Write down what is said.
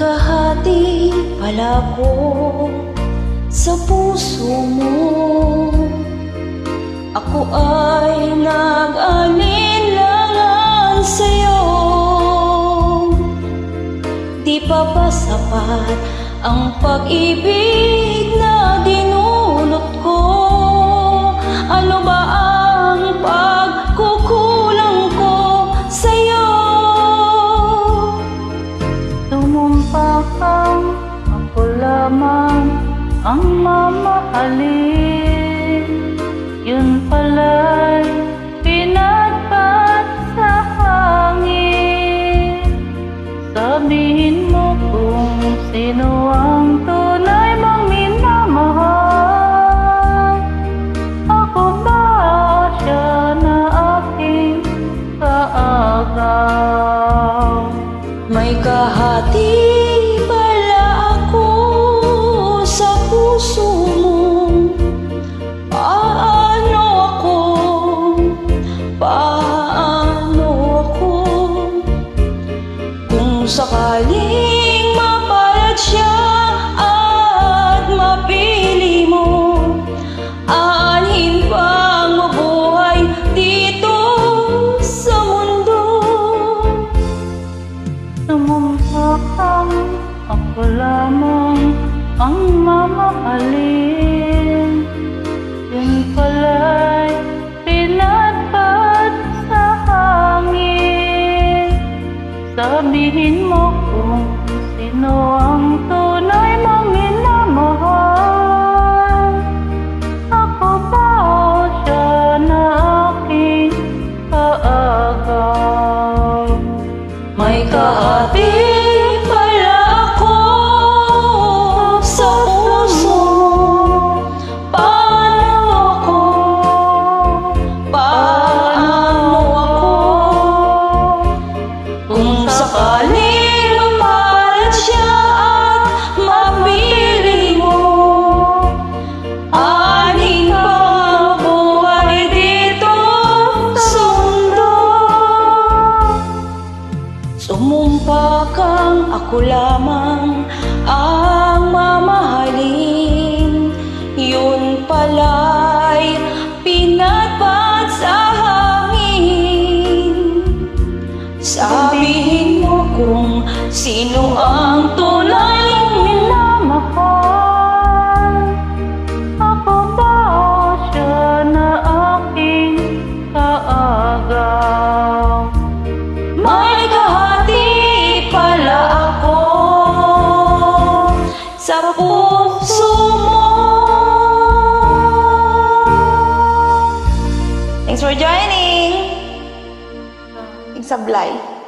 kahati pala ko sa puso mo. Ako ay nag-alinlangan sa'yo. Di pa ba sapat ang pag-ibig na dinulot ko? Ano ba ang pagkukulang ko sa'yo? Tumumpa kang ako lamang ang mamahalin. Yun pala'y pinagpat sa hangin. Sabihin mo kung sino ang tunay mong minamahal. Ako ba siya na aking kaagaw? May kahati pala ako sa puso mo. Paano ako kung sakaling mapalad siya at mapili mo? Aanhin bang mabuhay dito sa mundo? Tumumpa kang ako lamang ang mamahalin. Yun pala'y pinagpat sa hangin. Sabihin mo kung sino ang tunay mong minamahal. Ako ba siya na aking kaagaw? May kahati pala ako sa puso mo. Paano ako kung sakaling mapalad siya at mapili mo? Aanhin bang mabuhay dito sa mundo? Sumumpa kang ako lamang ang mamahalin. Yun pala'y pinagpat sa hangin. Sabihin mo kung sino ang tunay mong minamahal. Ako ba siya na aking kaagaw? May kahati pala ako sa puso mo. Thanks for joining. Igsablay.